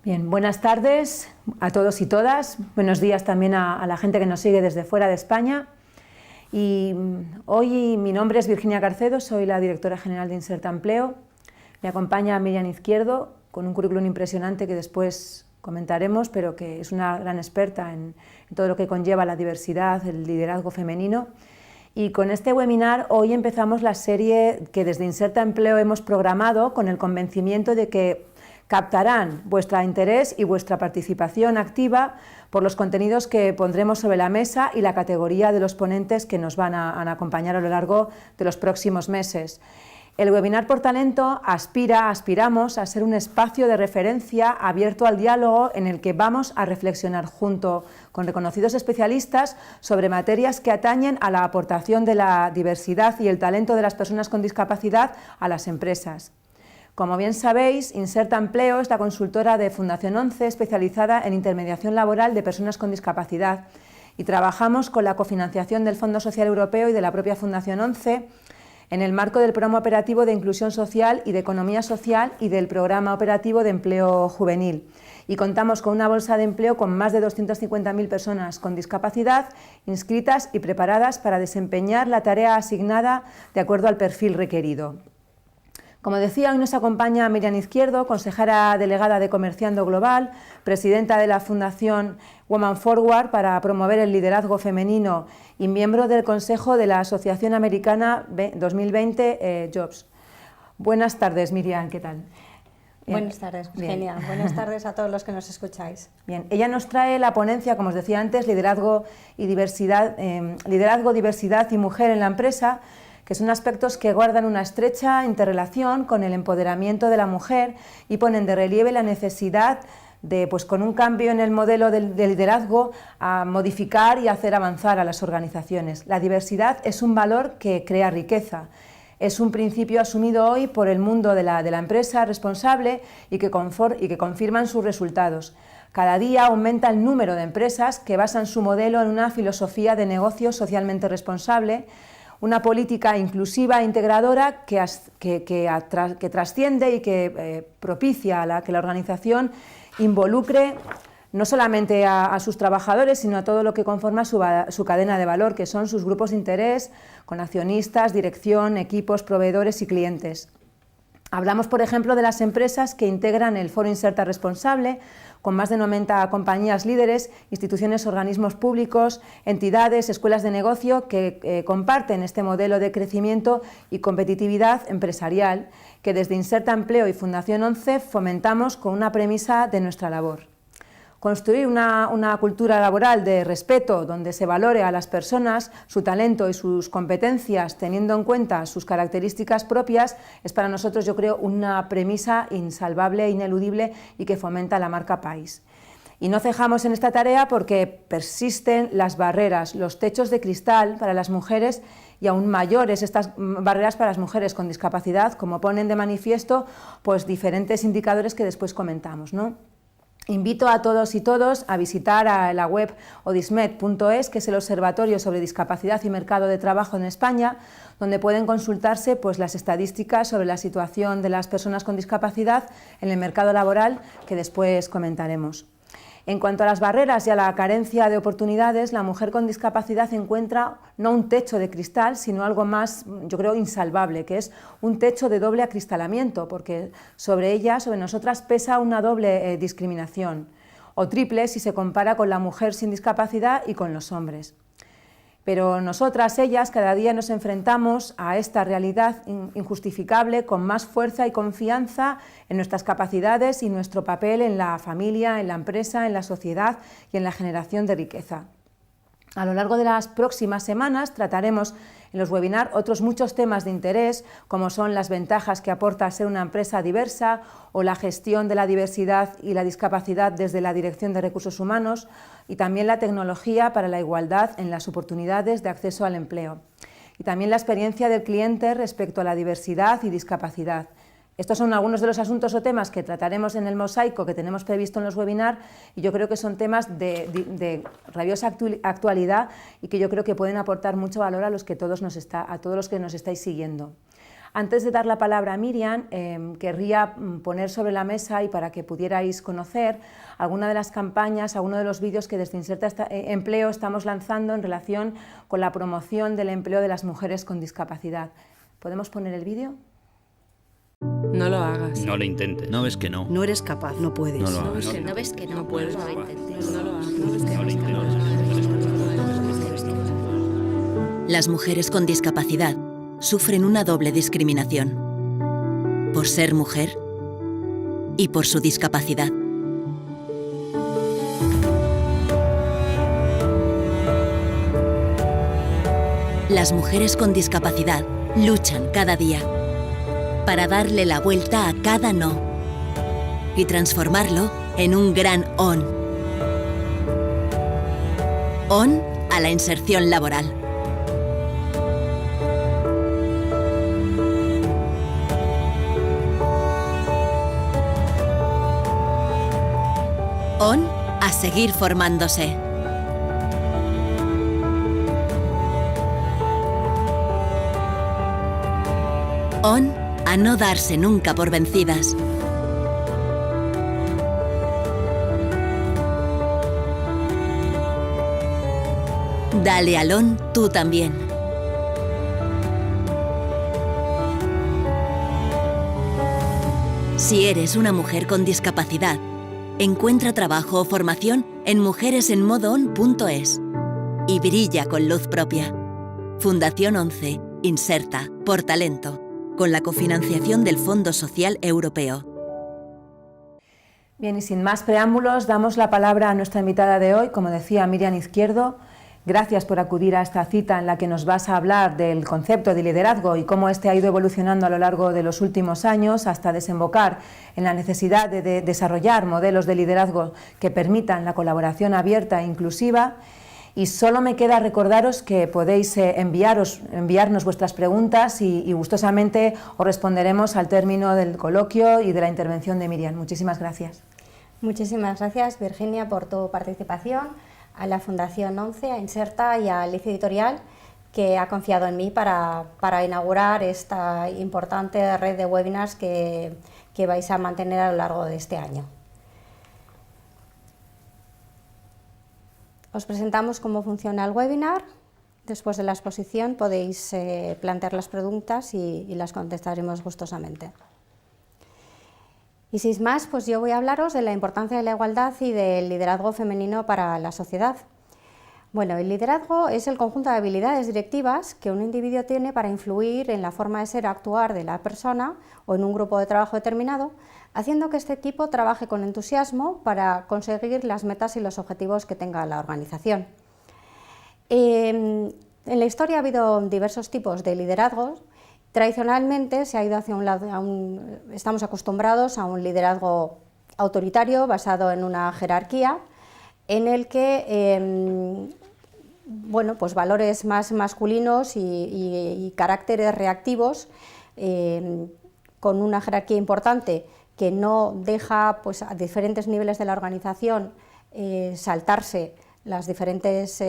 Bien, buenas tardes a todos y todas, buenos días también a la gente que nos sigue desde fuera de España. Y hoy mi nombre es Virginia Carcedo, soy la directora general de Inserta Empleo. Me acompaña Miriam Izquierdo, con un currículum impresionante que después comentaremos, pero que es una gran experta en todo lo que conlleva la diversidad, el liderazgo femenino. Y con este webinar hoy empezamos la serie que desde Inserta Empleo hemos programado con el convencimiento de que captarán vuestro interés y vuestra participación activa por los contenidos que pondremos sobre la mesa y la categoría de los ponentes que nos van a acompañar a lo largo de los próximos meses. El webinar por talento aspiramos a ser un espacio de referencia abierto al diálogo en el que vamos a reflexionar junto con reconocidos especialistas sobre materias que atañen a la aportación de la diversidad y el talento de las personas con discapacidad a las empresas. Como bien sabéis, Inserta Empleo es la consultora de Fundación 11 especializada en intermediación laboral de personas con discapacidad y trabajamos con la cofinanciación del Fondo Social Europeo y de la propia Fundación 11 en el marco del Programa Operativo de Inclusión Social y de Economía Social y del Programa Operativo de Empleo Juvenil. Y contamos con una bolsa de empleo con más de 250.000 personas con discapacidad inscritas y preparadas para desempeñar la tarea asignada de acuerdo al perfil requerido. Como decía, hoy nos acompaña Miriam Izquierdo, consejera delegada de Comerciando Global, presidenta de la Fundación Women Forward para promover el liderazgo femenino y miembro del Consejo de la Asociación Americana 2020 Jobs. Buenas tardes, Miriam, ¿qué tal? Buenas tardes, Virginia. Buenas tardes a todos los que nos escucháis. Bien, ella nos trae la ponencia, como os decía antes, liderazgo, diversidad y mujer en la empresa, que son aspectos que guardan una estrecha interrelación con el empoderamiento de la mujer y ponen de relieve la necesidad de, con un cambio en el modelo de liderazgo, a modificar y hacer avanzar a las organizaciones. La diversidad es un valor que crea riqueza. Es un principio asumido hoy por el mundo de la empresa responsable y que confirman sus resultados. Cada día aumenta el número de empresas que basan su modelo en una filosofía de negocio socialmente responsable, una política inclusiva e integradora que trasciende y que propicia que la organización involucre no solamente a sus trabajadores, sino a todo lo que conforma su cadena de valor, que son sus grupos de interés, con accionistas, dirección, equipos, proveedores y clientes. Hablamos, por ejemplo, de las empresas que integran el Foro Inserta Responsable, con más de 90 compañías líderes, instituciones, organismos públicos, entidades, escuelas de negocio que comparten este modelo de crecimiento y competitividad empresarial que desde Inserta Empleo y Fundación 11 fomentamos con una premisa de nuestra labor. Construir una cultura laboral de respeto donde se valore a las personas, su talento y sus competencias teniendo en cuenta sus características propias es para nosotros, yo creo, una premisa insalvable e ineludible y que fomenta la marca país. Y no cejamos en esta tarea porque persisten las barreras, los techos de cristal para las mujeres y aún mayores estas barreras para las mujeres con discapacidad, como ponen de manifiesto diferentes indicadores que después comentamos, ¿no? Invito a todos y todas a visitar la web odismed.es, que es el Observatorio sobre Discapacidad y Mercado de Trabajo en España, donde pueden consultarse las estadísticas sobre la situación de las personas con discapacidad en el mercado laboral, que después comentaremos. En cuanto a las barreras y a la carencia de oportunidades, la mujer con discapacidad encuentra no un techo de cristal, sino algo más, yo creo, insalvable, que es un techo de doble acristalamiento, porque sobre ella, sobre nosotras, pesa una doble discriminación, o triple si se compara con la mujer sin discapacidad y con los hombres. Pero nosotras, ellas, cada día nos enfrentamos a esta realidad injustificable con más fuerza y confianza en nuestras capacidades y nuestro papel en la familia, en la empresa, en la sociedad y en la generación de riqueza. A lo largo de las próximas semanas trataremos en los webinars otros muchos temas de interés, como son las ventajas que aporta ser una empresa diversa o la gestión de la diversidad y la discapacidad desde la Dirección de Recursos Humanos y también la tecnología para la igualdad en las oportunidades de acceso al empleo. Y también la experiencia del cliente respecto a la diversidad y discapacidad. Estos son algunos de los asuntos o temas que trataremos en el mosaico que tenemos previsto en los webinars y yo creo que son temas de rabiosa actualidad y que yo creo que pueden aportar mucho valor a todos los que nos estáis siguiendo. Antes de dar la palabra a Miriam, querría poner sobre la mesa, y para que pudierais conocer, alguna de las campañas, alguno de los vídeos que desde Inserta Empleo estamos lanzando en relación con la promoción del empleo de las mujeres con discapacidad. ¿Podemos poner el vídeo? No lo hagas. No lo intentes. No ves que no. No eres capaz. No puedes. No lo hagas. No ves que no puedes. No lo intentes. No lo hagas. No lo intentes. Las mujeres con discapacidad sufren una doble discriminación: por ser mujer y por su discapacidad. Las mujeres con discapacidad luchan cada día para darle la vuelta a cada no y transformarlo en un gran on. On a la inserción laboral. On a seguir formándose. On a no darse nunca por vencidas. Dale al on tú también. Si eres una mujer con discapacidad, encuentra trabajo o formación en mujeresenmodoon.es y brilla con luz propia. Fundación 11, Inserta, por talento, con la cofinanciación del Fondo Social Europeo. Bien, y sin más preámbulos, damos la palabra a nuestra invitada de hoy, como decía Miriam Izquierdo. Gracias por acudir a esta cita en la que nos vas a hablar del concepto de liderazgo y cómo este ha ido evolucionando a lo largo de los últimos años hasta desembocar en la necesidad de desarrollar modelos de liderazgo que permitan la colaboración abierta e inclusiva. Y solo me queda recordaros que podéis enviarnos vuestras preguntas y gustosamente os responderemos al término del coloquio y de la intervención de Miriam. Muchísimas gracias. Muchísimas gracias, Virginia, por tu participación, a la Fundación 11, a Inserta y a Liz Editorial, que ha confiado en mí para inaugurar esta importante red de webinars que vais a mantener a lo largo de este año. Os presentamos cómo funciona el webinar. Después de la exposición podéis plantear las preguntas y las contestaremos gustosamente. Y sin más, pues yo voy a hablaros de la importancia de la igualdad y del liderazgo femenino para la sociedad. Bueno, el liderazgo es el conjunto de habilidades directivas que un individuo tiene para influir en la forma de ser o actuar de la persona o en un grupo de trabajo determinado, haciendo que este equipo trabaje con entusiasmo para conseguir las metas y los objetivos que tenga la organización. En la historia ha habido diversos tipos de liderazgos. Tradicionalmente se ha ido hacia un lado, estamos acostumbrados a un liderazgo autoritario basado en una jerarquía, en el que pues valores más masculinos y caracteres reactivos, con una jerarquía importante que no deja pues, a diferentes niveles de la organización saltarse las diferentes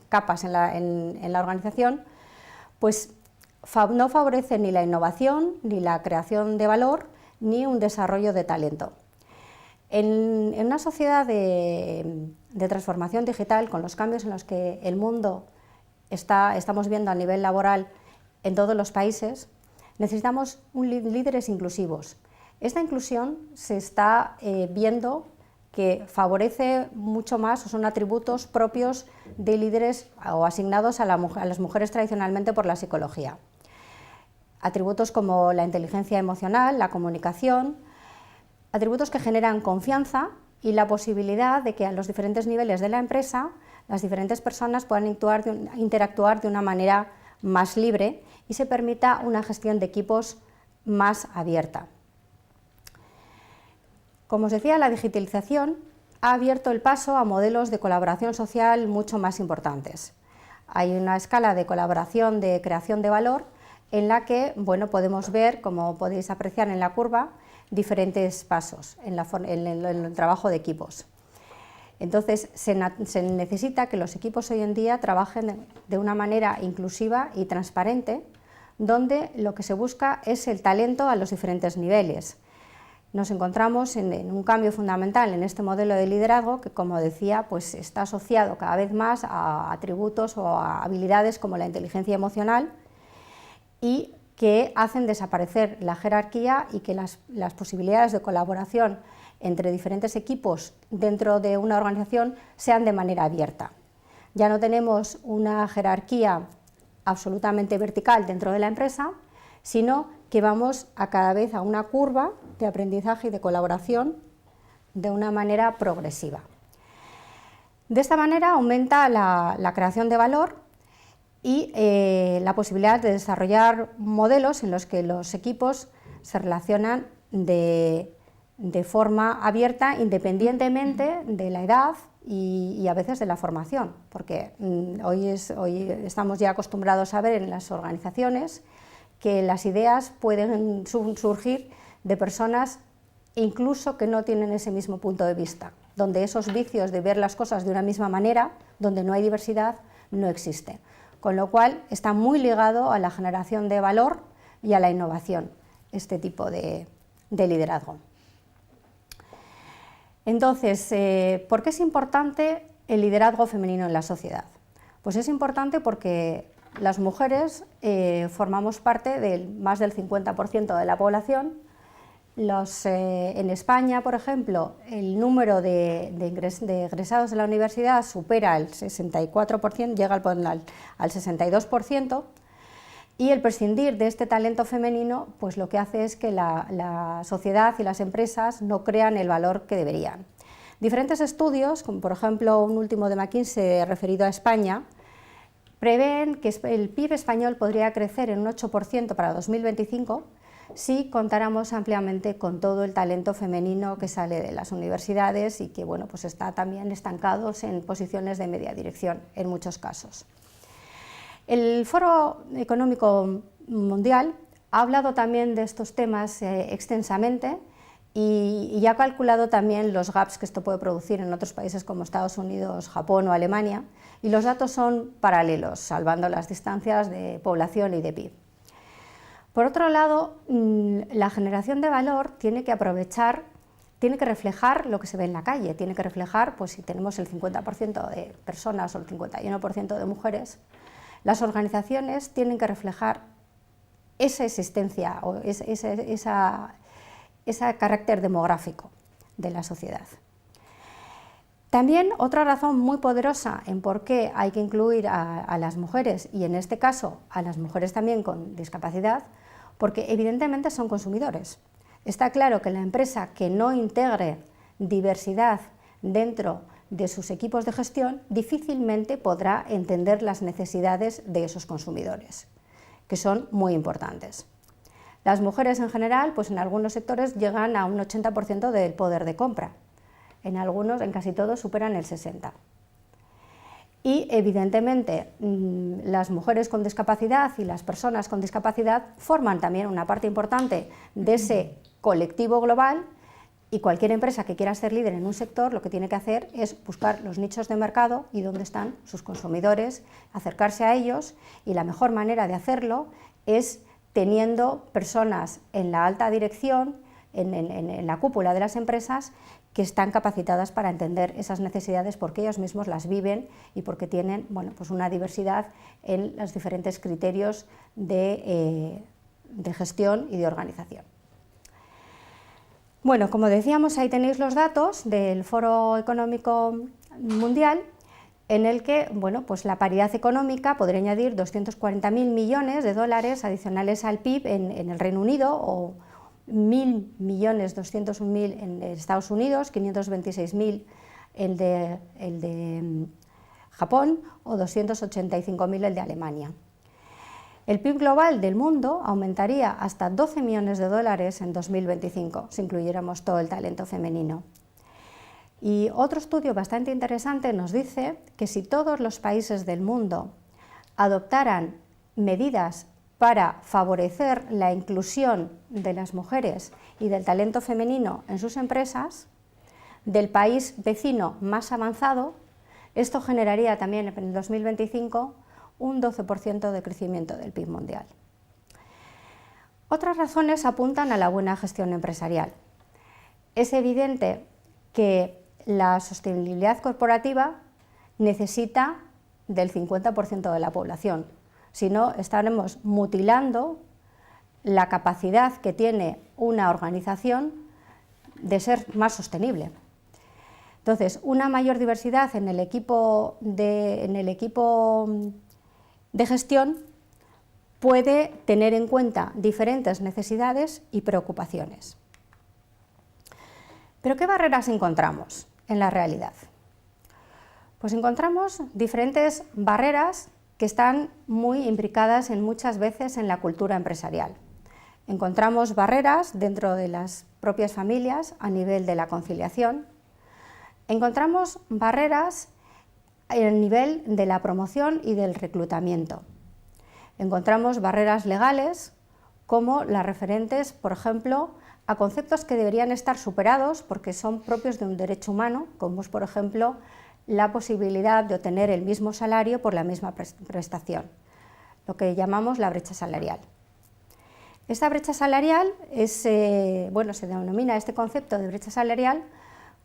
capas en la organización, pues no favorece ni la innovación, ni la creación de valor, ni un desarrollo de talento. En una sociedad de transformación digital, con los cambios en los que el mundo estamos viendo a nivel laboral en todos los países, necesitamos líderes inclusivos. Esta inclusión se está viendo que favorece mucho más, o son atributos propios de líderes o asignados a las mujeres tradicionalmente por la psicología. Atributos como la inteligencia emocional, la comunicación, atributos que generan confianza y la posibilidad de que a los diferentes niveles de la empresa las diferentes personas puedan interactuar de una manera más libre y se permita una gestión de equipos más abierta. Como os decía, la digitalización ha abierto el paso a modelos de colaboración social mucho más importantes. Hay una escala de colaboración de creación de valor en la que podemos ver, como podéis apreciar en la curva, diferentes pasos en el trabajo de equipos. Entonces, se necesita que los equipos hoy en día trabajen de una manera inclusiva y transparente, donde lo que se busca es el talento a los diferentes niveles. Nos encontramos en un cambio fundamental en este modelo de liderazgo que, como decía, pues está asociado cada vez más a atributos o a habilidades como la inteligencia emocional y que hacen desaparecer la jerarquía y que las posibilidades de colaboración entre diferentes equipos dentro de una organización sean de manera abierta. Ya no tenemos una jerarquía absolutamente vertical dentro de la empresa, sino que vamos cada vez a una curva de aprendizaje y de colaboración de una manera progresiva. De esta manera aumenta la creación de valor y la posibilidad de desarrollar modelos en los que los equipos se relacionan de forma abierta, independientemente de la edad y a veces de la formación, porque hoy estamos ya acostumbrados a ver en las organizaciones que las ideas pueden surgir de personas incluso que no tienen ese mismo punto de vista, donde esos vicios de ver las cosas de una misma manera, donde no hay diversidad, no existen. Con lo cual está muy ligado a la generación de valor y a la innovación, este tipo de liderazgo. Entonces, ¿por qué es importante el liderazgo femenino en la sociedad? Pues es importante porque las mujeres formamos parte del más del 50% de la población. En España, por ejemplo, el número de egresados de la universidad supera el 64%, llega al 62%, y el prescindir de este talento femenino pues lo que hace es que la sociedad y las empresas no crean el valor que deberían. Diferentes estudios, como por ejemplo un último de McKinsey referido a España, prevén que el PIB español podría crecer en un 8% para 2025 si contáramos ampliamente con todo el talento femenino que sale de las universidades y que bueno, pues está también estancados en posiciones de media dirección en muchos casos. El Foro Económico Mundial ha hablado también de estos temas extensamente y ha calculado también los gaps que esto puede producir en otros países como Estados Unidos, Japón o Alemania, y los datos son paralelos, salvando las distancias de población y de PIB. Por otro lado, la generación de valor tiene que reflejar lo que se ve en la calle, tiene que reflejar, pues si tenemos el 50% de personas o el 51% de mujeres, las organizaciones tienen que reflejar esa existencia o ese carácter demográfico de la sociedad. También otra razón muy poderosa en por qué hay que incluir a las mujeres, y en este caso a las mujeres también con discapacidad, porque evidentemente son consumidores. Está claro que la empresa que no integre diversidad dentro de sus equipos de gestión difícilmente podrá entender las necesidades de esos consumidores, que son muy importantes. Las mujeres en general, pues en algunos sectores llegan a un 80% del poder de compra, en algunos, en casi todos, superan el 60%. Y evidentemente las mujeres con discapacidad y las personas con discapacidad forman también una parte importante de ese colectivo global, y cualquier empresa que quiera ser líder en un sector lo que tiene que hacer es buscar los nichos de mercado y dónde están sus consumidores, acercarse a ellos, y la mejor manera de hacerlo es teniendo personas en la alta dirección, en la cúpula de las empresas, que están capacitadas para entender esas necesidades porque ellos mismos las viven y porque tienen pues una diversidad en los diferentes criterios de gestión y de organización. Bueno, como decíamos, ahí tenéis los datos del Foro Económico Mundial, en el que pues la paridad económica podría añadir 240.000 millones de dólares adicionales al PIB en el Reino Unido, o 1.201.000 en Estados Unidos, 526.000 el de Japón o 285.000 el de Alemania. El PIB global del mundo aumentaría hasta 12 millones de dólares en 2025, si incluyéramos todo el talento femenino. Y otro estudio bastante interesante nos dice que si todos los países del mundo adoptaran medidas para favorecer la inclusión de las mujeres y del talento femenino en sus empresas, del país vecino más avanzado, esto generaría también en el 2025 un 12% de crecimiento del PIB mundial. Otras razones apuntan a la buena gestión empresarial. Es evidente que la sostenibilidad corporativa necesita del 50% de la población, si no estaremos mutilando la capacidad que tiene una organización de ser más sostenible. Entonces, una mayor diversidad en el equipo de gestión puede tener en cuenta diferentes necesidades y preocupaciones. ¿Pero qué barreras encontramos en la realidad? Pues encontramos diferentes barreras que están muy imbricadas muchas veces en la cultura empresarial. Encontramos barreras dentro de las propias familias a nivel de la conciliación. Encontramos barreras a nivel de la promoción y del reclutamiento. Encontramos barreras legales como las referentes, por ejemplo, a conceptos que deberían estar superados porque son propios de un derecho humano, como es, por ejemplo, la posibilidad de obtener el mismo salario por la misma prestación, lo que llamamos la brecha salarial. Esta brecha salarial se denomina este concepto de brecha salarial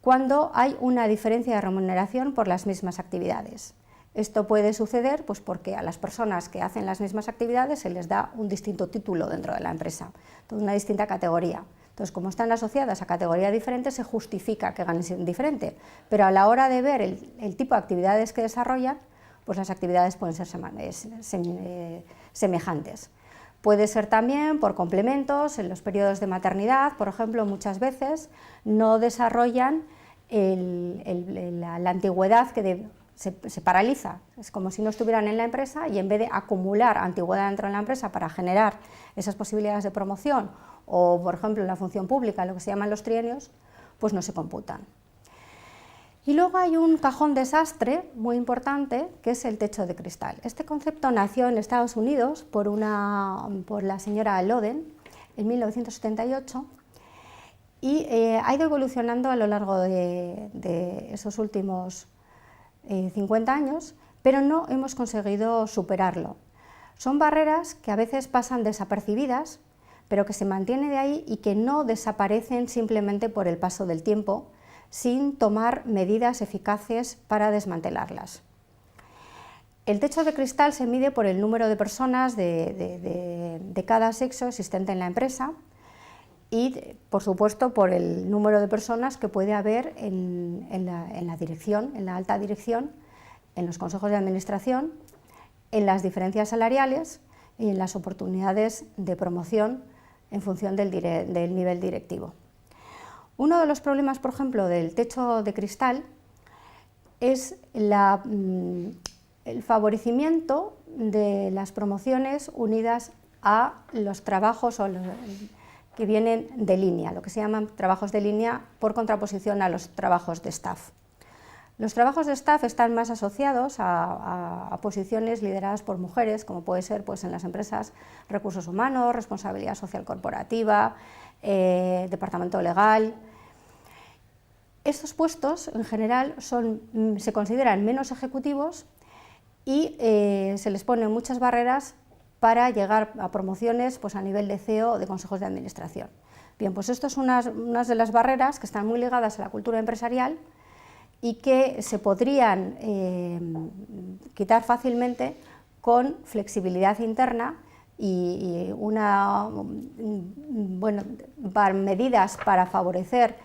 cuando hay una diferencia de remuneración por las mismas actividades. Esto puede suceder pues, porque a las personas que hacen las mismas actividades se les da un distinto título dentro de la empresa, una distinta categoría. Entonces, como están asociadas a categorías diferentes, se justifica que ganen diferente, pero a la hora de ver el tipo de actividades que desarrollan, pues las actividades pueden ser semejantes. Puede ser también por complementos, en los periodos de maternidad, por ejemplo, muchas veces no desarrollan la antigüedad que se paraliza, es como si no estuvieran en la empresa y en vez de acumular antigüedad dentro de la empresa para generar esas posibilidades de promoción o, por ejemplo, en la función pública, lo que se llaman los trienios, pues no se computan. Y luego hay un cajón desastre muy importante que es el techo de cristal. Este concepto nació en Estados Unidos por la señora Loden en 1978 y ha ido evolucionando a lo largo de esos últimos 50 años, pero no hemos conseguido superarlo. Son barreras que a veces pasan desapercibidas, pero que se mantienen de ahí y que no desaparecen simplemente por el paso del tiempo, sin tomar medidas eficaces para desmantelarlas. El techo de cristal se mide por el número de personas de cada sexo existente en la empresa y, por supuesto, por el número de personas que puede haber en la dirección, en la alta dirección, en los consejos de administración, en las diferencias salariales y en las oportunidades de promoción en función del nivel directivo. Uno de los problemas, por ejemplo, del techo de cristal es el favorecimiento de las promociones unidas a los trabajos que vienen de línea, lo que se llaman trabajos de línea por contraposición a los trabajos de staff. Los trabajos de staff están más asociados a posiciones lideradas por mujeres, como puede ser pues, en las empresas recursos humanos, responsabilidad social corporativa, departamento legal. Estos puestos, en general, se consideran menos ejecutivos y se les ponen muchas barreras para llegar a promociones pues, a nivel de CEO o de consejos de administración. Bien, pues esto es unas de las barreras que están muy ligadas a la cultura empresarial y que se podrían quitar fácilmente con flexibilidad interna y medidas para favorecer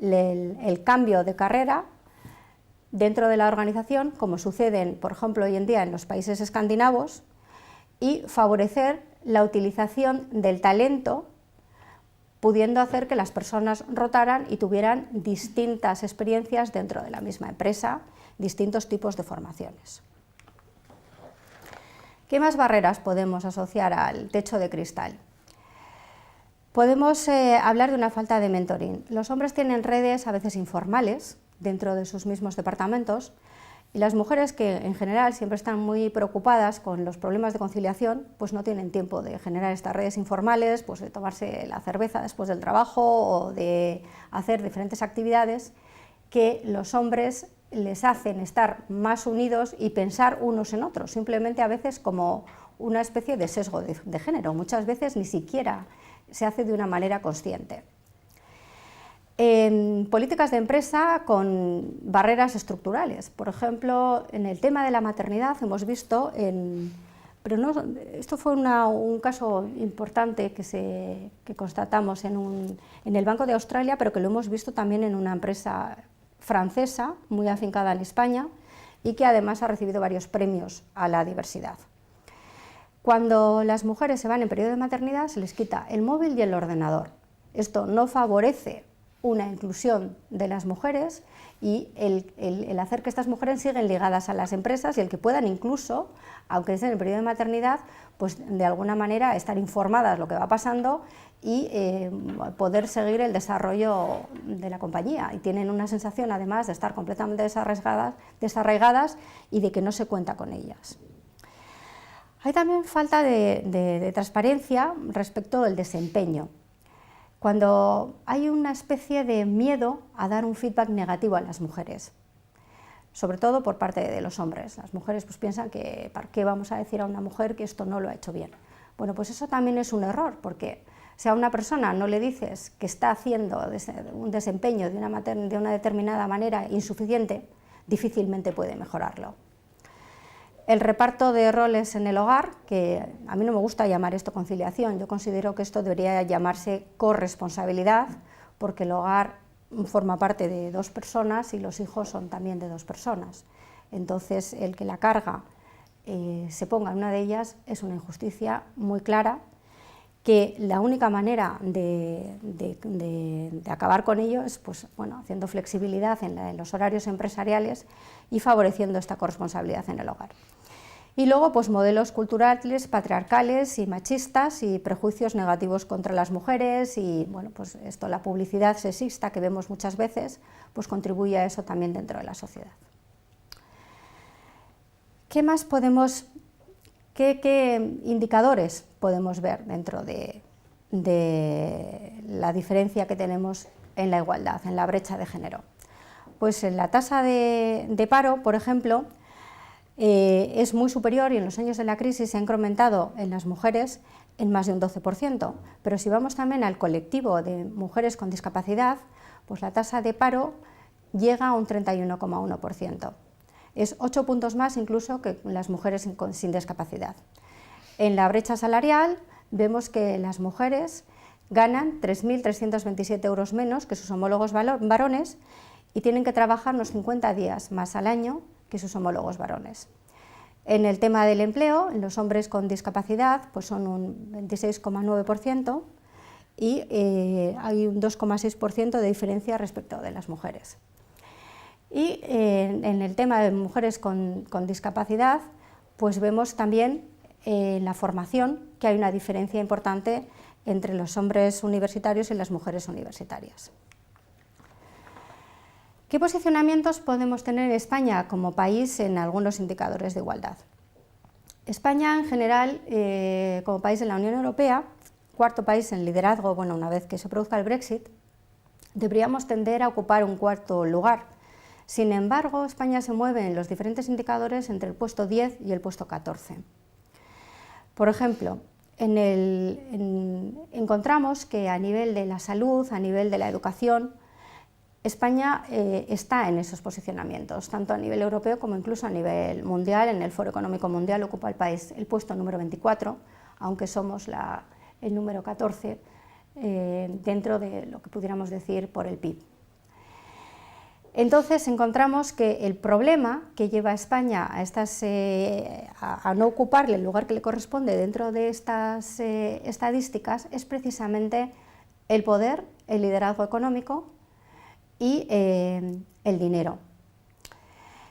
el cambio de carrera dentro de la organización, como sucede, por ejemplo, hoy en día en los países escandinavos, y favorecer la utilización del talento, pudiendo hacer que las personas rotaran y tuvieran distintas experiencias dentro de la misma empresa, distintos tipos de formaciones. ¿Qué más barreras podemos asociar al techo de cristal? Podemos hablar de una falta de mentoring. Los hombres tienen redes a veces informales dentro de sus mismos departamentos y las mujeres, que en general siempre están muy preocupadas con los problemas de conciliación, pues no tienen tiempo de generar estas redes informales, pues de tomarse la cerveza después del trabajo o de hacer diferentes actividades que los hombres les hacen estar más unidos y pensar unos en otros, simplemente a veces como una especie de sesgo de género. Muchas veces ni siquiera se hace de una manera consciente. En políticas de empresa con barreras estructurales. Por ejemplo, en el tema de la maternidad hemos visto, esto fue un caso importante que constatamos en el Banco de Australia, pero que lo hemos visto también en una empresa francesa muy afincada en España y que además ha recibido varios premios a la diversidad. Cuando las mujeres se van en periodo de maternidad se les quita el móvil y el ordenador. Esto no favorece una inclusión de las mujeres y el hacer que estas mujeres siguen ligadas a las empresas y el que puedan incluso, aunque estén en el periodo de maternidad, pues de alguna manera estar informadas de lo que va pasando y poder seguir el desarrollo de la compañía. Y tienen una sensación además de estar completamente desarraigadas y de que no se cuenta con ellas. Hay también falta de transparencia respecto del desempeño. Cuando hay una especie de miedo a dar un feedback negativo a las mujeres, sobre todo por parte de los hombres. Las mujeres pues piensan que ¿para qué vamos a decir a una mujer que esto no lo ha hecho bien? Bueno, pues eso también es un error, porque si a una persona no le dices que está haciendo un desempeño de una determinada manera insuficiente, difícilmente puede mejorarlo. El reparto de roles en el hogar, que a mí no me gusta llamar esto conciliación, yo considero que esto debería llamarse corresponsabilidad, porque el hogar forma parte de dos personas y los hijos son también de dos personas. Entonces, el que la carga se ponga en una de ellas es una injusticia muy clara, que la única manera de acabar con ello es pues, bueno, haciendo flexibilidad en los horarios empresariales y favoreciendo esta corresponsabilidad en el hogar. Y luego pues, modelos culturales patriarcales y machistas y prejuicios negativos contra las mujeres y bueno, pues esto, la publicidad sexista que vemos muchas veces pues, contribuye a eso también dentro de la sociedad. ¿Qué más podemos, qué indicadores podemos ver dentro de la diferencia que tenemos en la igualdad, en la brecha de género? Pues en la tasa de paro, por ejemplo, es muy superior y en los años de la crisis se ha incrementado en las mujeres en más de un 12%, pero si vamos también al colectivo de mujeres con discapacidad, pues la tasa de paro llega a un 31,1%. Es 8 puntos más incluso que las mujeres sin discapacidad. En la brecha salarial vemos que las mujeres ganan 3.327 euros menos que sus homólogos varones y tienen que trabajar unos 50 días más al año que sus homólogos varones. En el tema del empleo, en los hombres con discapacidad pues son un 26,9% y hay un 2,6% de diferencia respecto de las mujeres. Y en el tema de mujeres con discapacidad, pues vemos también en la formación que hay una diferencia importante entre los hombres universitarios y las mujeres universitarias. ¿Qué posicionamientos podemos tener en España como país en algunos indicadores de igualdad? España, en general, como país de la Unión Europea, cuarto país en liderazgo, bueno, una vez que se produzca el Brexit, deberíamos tender a ocupar un cuarto lugar. Sin embargo, España se mueve en los diferentes indicadores entre el puesto 10 y el puesto 14. Por ejemplo, encontramos que a nivel de la salud, a nivel de la educación, España está en esos posicionamientos, tanto a nivel europeo como incluso a nivel mundial. En el Foro Económico Mundial ocupa el país el puesto número 24, aunque somos el número 14 dentro de lo que pudiéramos decir por el PIB. Entonces encontramos que el problema que lleva a España a no ocuparle el lugar que le corresponde dentro de estas estadísticas es precisamente el poder, el liderazgo económico y el dinero.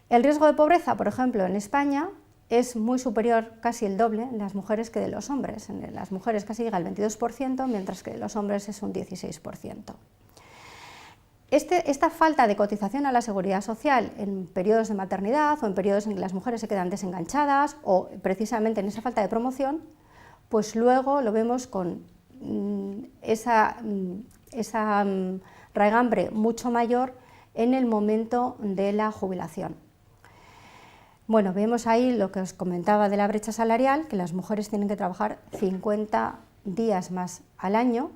El riesgo de pobreza, por ejemplo, en España es muy superior, casi el doble, en las mujeres que de los hombres. En las mujeres casi llega al 22%, mientras que en los hombres es un 16%. Esta falta de cotización a la seguridad social en periodos de maternidad o en periodos en que las mujeres se quedan desenganchadas o precisamente en esa falta de promoción, pues luego lo vemos con esa raigambre mucho mayor en el momento de la jubilación. Bueno, vemos ahí lo que os comentaba de la brecha salarial, que las mujeres tienen que trabajar 50 días más al año.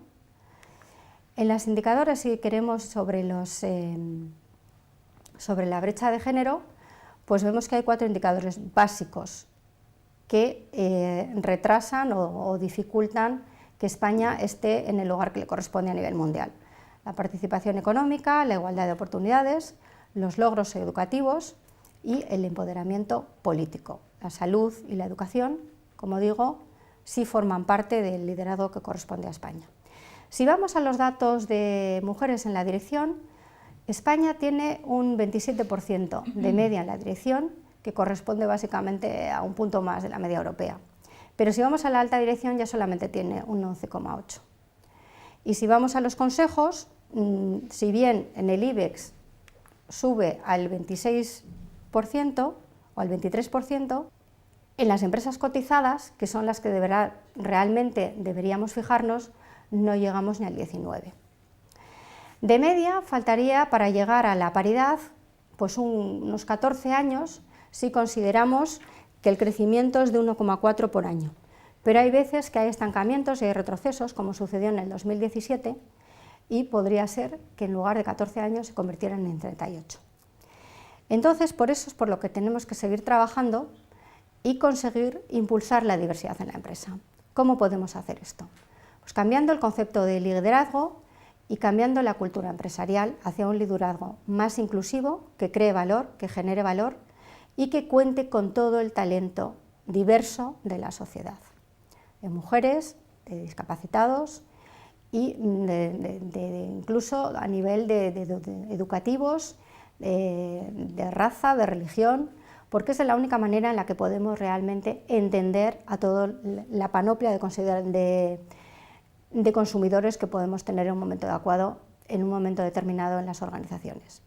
En los indicadores, si queremos, sobre la brecha de género, pues vemos que hay 4 indicadores básicos que retrasan o dificultan que España esté en el lugar que le corresponde a nivel mundial. La participación económica, la igualdad de oportunidades, los logros educativos y el empoderamiento político. La salud y la educación, como digo, sí forman parte del liderazgo que corresponde a España. Si vamos a los datos de mujeres en la dirección, España tiene un 27% de media en la dirección, que corresponde básicamente a un punto más de la media europea. Pero si vamos a la alta dirección ya solamente tiene un 11,8%. Y si vamos a los consejos, si bien en el IBEX sube al 26% o al 23%, en las empresas cotizadas, que son las que realmente deberíamos fijarnos, no llegamos ni al 19%. De media faltaría para llegar a la paridad pues unos 14 años si consideramos que el crecimiento es de 1,4 por año. Pero hay veces que hay estancamientos y hay retrocesos, como sucedió en el 2017, y podría ser que en lugar de 14 años se convirtieran en 38. Entonces, por eso es por lo que tenemos que seguir trabajando y conseguir impulsar la diversidad en la empresa. ¿Cómo podemos hacer esto? Pues cambiando el concepto de liderazgo y cambiando la cultura empresarial hacia un liderazgo más inclusivo, que cree valor, que genere valor y que cuente con todo el talento diverso de la sociedad, de mujeres, de discapacitados y incluso a nivel de educativos, de raza, de religión, porque es la única manera en la que podemos realmente entender a toda la panoplia de consumidores que podemos tener en un momento adecuado, en un momento determinado en las organizaciones.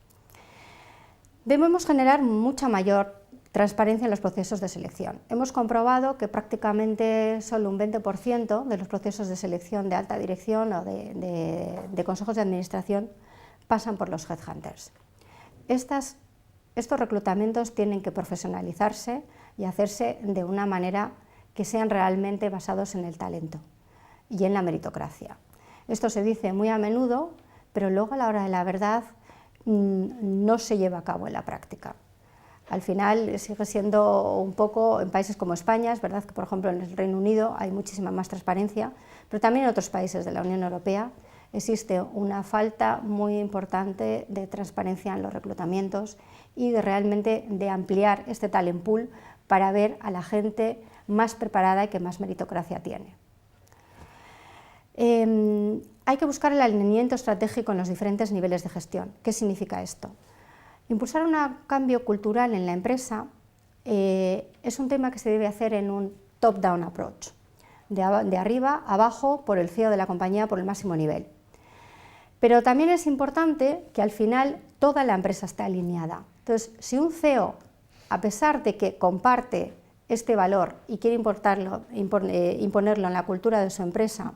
Debemos generar mucha mayor transparencia en los procesos de selección. Hemos comprobado que prácticamente solo un 20% de los procesos de selección de alta dirección o de consejos de administración pasan por los headhunters. Estos reclutamientos tienen que profesionalizarse y hacerse de una manera que sean realmente basados en el talento y en la meritocracia. Esto se dice muy a menudo, pero luego a la hora de la verdad no se lleva a cabo en la práctica. Al final sigue siendo un poco, en países como España, es verdad que por ejemplo en el Reino Unido hay muchísima más transparencia, pero también en otros países de la Unión Europea existe una falta muy importante de transparencia en los reclutamientos y realmente de ampliar este talent pool para ver a la gente más preparada y que más meritocracia tiene. Hay que buscar el alineamiento estratégico en los diferentes niveles de gestión. ¿Qué significa esto? Impulsar un cambio cultural en la empresa es un tema que se debe hacer en un top-down approach, de arriba a abajo, por el CEO de la compañía, por el máximo nivel. Pero también es importante que al final toda la empresa esté alineada. Entonces, si un CEO, a pesar de que comparte este valor y quiere imponerlo en la cultura de su empresa,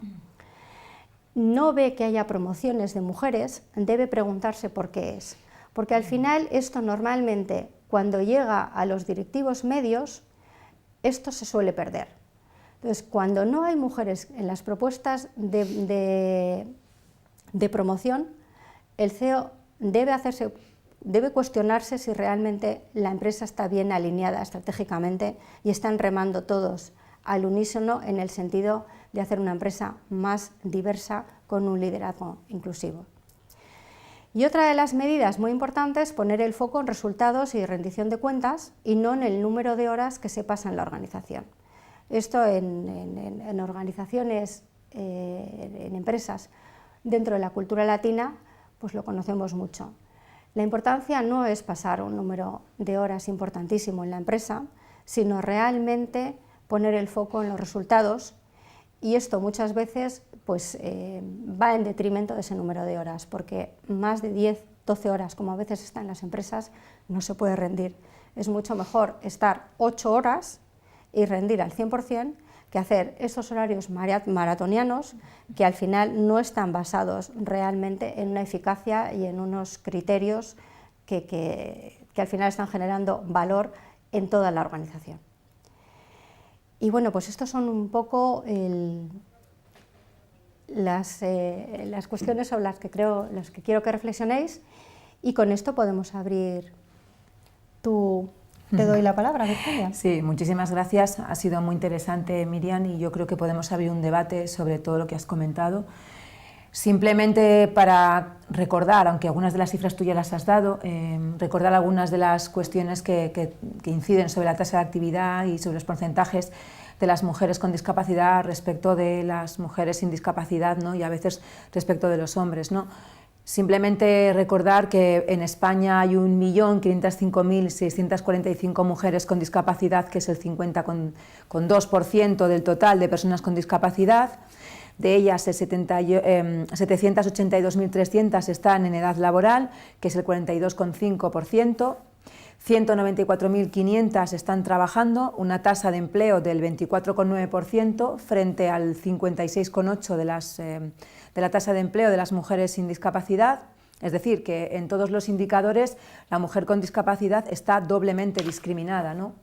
no ve que haya promociones de mujeres, debe preguntarse por qué es. Porque al final esto normalmente, cuando llega a los directivos medios, esto se suele perder. Entonces, cuando no hay mujeres en las propuestas de promoción, el CEO debe cuestionarse si realmente la empresa está bien alineada estratégicamente y están remando todos al unísono en el sentido de hacer una empresa más diversa con un liderazgo inclusivo. Y otra de las medidas muy importantes es poner el foco en resultados y rendición de cuentas y no en el número de horas que se pasa en la organización. Esto en organizaciones, en empresas dentro de la cultura latina, pues lo conocemos mucho. La importancia no es pasar un número de horas importantísimo en la empresa, sino realmente poner el foco en los resultados, y esto muchas veces pues, va en detrimento de ese número de horas, porque más de 10, 12 horas, como a veces está en las empresas, no se puede rendir. Es mucho mejor estar 8 horas y rendir al 100% que hacer esos horarios maratonianos que al final no están basados realmente en una eficacia y en unos criterios que al final están generando valor en toda la organización. Y bueno, pues estos son un poco las cuestiones sobre las que quiero que reflexionéis, y con esto podemos abrir. Te doy la palabra, Virginia. Sí, muchísimas gracias. Ha sido muy interesante, Miriam, y yo creo que podemos abrir un debate sobre todo lo que has comentado. Simplemente para recordar, aunque algunas de las cifras tú ya las has dado, recordar algunas de las cuestiones que inciden sobre la tasa de actividad y sobre los porcentajes de las mujeres con discapacidad respecto de las mujeres sin discapacidad, ¿no? Y a veces respecto de los hombres, ¿no? Simplemente recordar que en España hay 1.505.645 mujeres con discapacidad, que es el 50,2% del total de personas con discapacidad. De ellas, 782.300 están en edad laboral, que es el 42,5%. 194.500 están trabajando, una tasa de empleo del 24,9% frente al 56,8% de la tasa de empleo de las mujeres sin discapacidad. Es decir, que en todos los indicadores la mujer con discapacidad está doblemente discriminada, ¿no?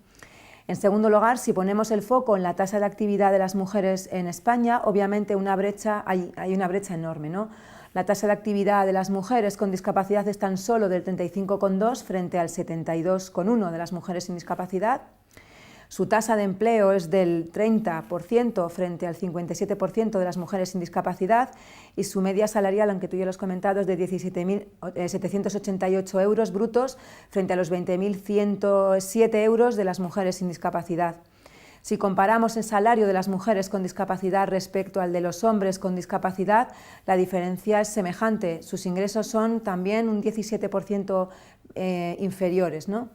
En segundo lugar, si ponemos el foco en la tasa de actividad de las mujeres en España, obviamente hay una brecha enorme, ¿no? La tasa de actividad de las mujeres con discapacidad es tan solo del 35,2% frente al 72,1% de las mujeres sin discapacidad. Su tasa de empleo es del 30% frente al 57% de las mujeres sin discapacidad, y su media salarial, aunque tú ya lo has comentado, es de 17.788 euros brutos frente a los 20.107 euros de las mujeres sin discapacidad. Si comparamos el salario de las mujeres con discapacidad respecto al de los hombres con discapacidad, la diferencia es semejante. Sus ingresos son también un 17% inferiores, ¿no?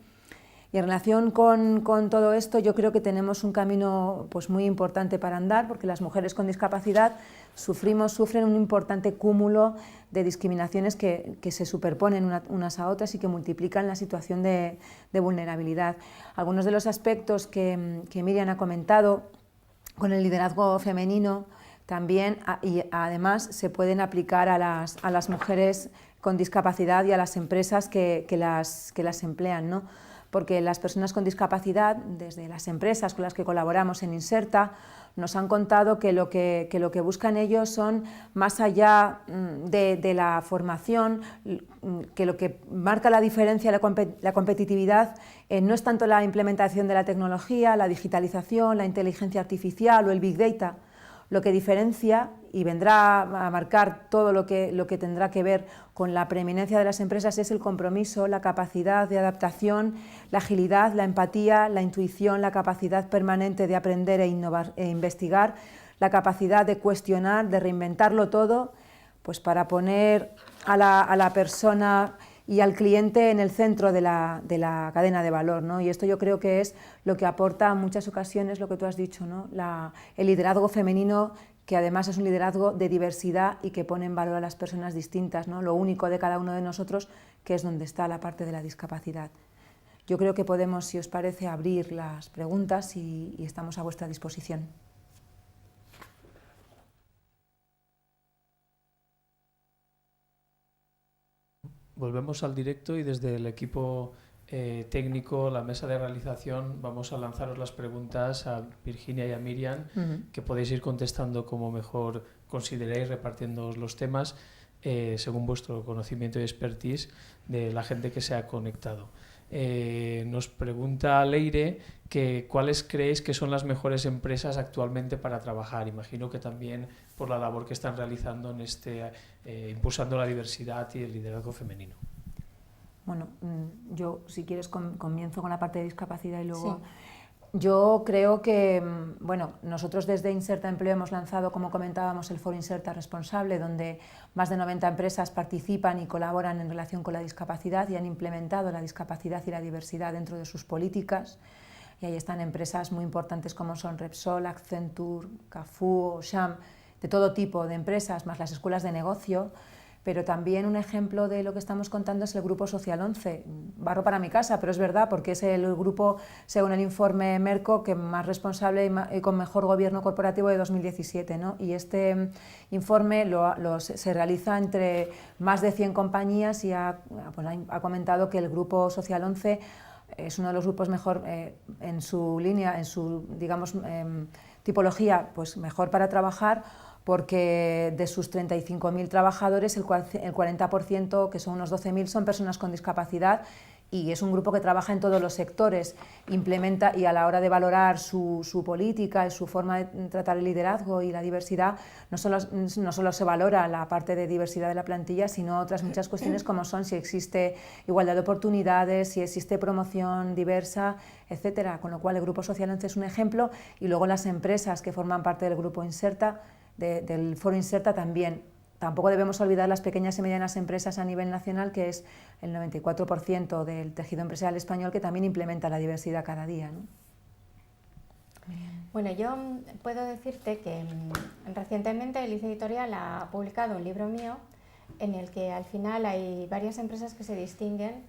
Y en relación con todo esto, yo creo que tenemos un camino pues, muy importante para andar, porque las mujeres con discapacidad sufren un importante cúmulo de discriminaciones que se superponen unas a otras y que multiplican la situación de vulnerabilidad. Algunos de los aspectos que Miriam ha comentado con el liderazgo femenino también, y además se pueden aplicar a las mujeres con discapacidad y a las empresas que las emplean, ¿no? Porque las personas con discapacidad, desde las empresas con las que colaboramos en Inserta, nos han contado que lo que buscan ellos son, más allá de la formación, que lo que marca la diferencia, la competitividad, no es tanto la implementación de la tecnología, la digitalización, la inteligencia artificial o el Big Data. Lo que diferencia y vendrá a marcar todo lo que tendrá que ver con la preeminencia de las empresas es el compromiso, la capacidad de adaptación, la agilidad, la empatía, la intuición, la capacidad permanente de aprender e innovar e investigar, la capacidad de cuestionar, de reinventarlo todo, pues para poner a la persona y al cliente en el centro de la cadena de valor, ¿no? Y esto yo creo que es lo que aporta en muchas ocasiones lo que tú has dicho, ¿no? El liderazgo femenino, que además es un liderazgo de diversidad y que pone en valor a las personas distintas, ¿no? Lo único de cada uno de nosotros, que es donde está la parte de la discapacidad. Yo creo que podemos, si os parece, abrir las preguntas y estamos a vuestra disposición. Volvemos al directo y desde el equipo técnico, la mesa de realización, vamos a lanzaros las preguntas a Virginia y a Miriam, que podéis ir contestando como mejor consideréis, repartiendo los temas según vuestro conocimiento y expertise de la gente que se ha conectado. Nos pregunta Leire que cuáles creéis que son las mejores empresas actualmente para trabajar. Imagino que también por la labor que están realizando en impulsando la diversidad y el liderazgo femenino. Bueno, yo si quieres comienzo con la parte de discapacidad y luego... Sí. Yo creo que, bueno, nosotros desde Inserta Empleo hemos lanzado, como comentábamos, el Foro Inserta Responsable, donde más de 90 empresas participan y colaboran en relación con la discapacidad y han implementado la discapacidad y la diversidad dentro de sus políticas. Y ahí están empresas muy importantes como son Repsol, Accenture, Carrefour, Auchan, de todo tipo de empresas, más las escuelas de negocio. Pero también un ejemplo de lo que estamos contando es el Grupo Social 11, barro para mi casa, pero es verdad, porque es el grupo, según el informe Merco, que más responsable y con mejor gobierno corporativo de 2017, ¿no? Y este informe se realiza entre más de 100 compañías y ha comentado que el Grupo Social 11 es uno de los grupos mejor en su línea, en su, digamos, tipología, pues mejor para trabajar, porque de sus 35.000 trabajadores, el 40%, que son unos 12.000, son personas con discapacidad, y es un grupo que trabaja en todos los sectores, implementa, y a la hora de valorar su política y su forma de tratar el liderazgo y la diversidad, no solo se valora la parte de diversidad de la plantilla, sino otras muchas cuestiones como son si existe igualdad de oportunidades, si existe promoción diversa, etcétera. Con lo cual el Grupo Social 11 es un ejemplo, y luego las empresas que forman parte del Grupo Inserta, del Foro Inserta también. Tampoco debemos olvidar las pequeñas y medianas empresas a nivel nacional, que es el 94% del tejido empresarial español, que también implementa la diversidad cada día, ¿no? Bueno, yo puedo decirte que recientemente el ICE Editorial ha publicado un libro mío en el que al final hay varias empresas que se distinguen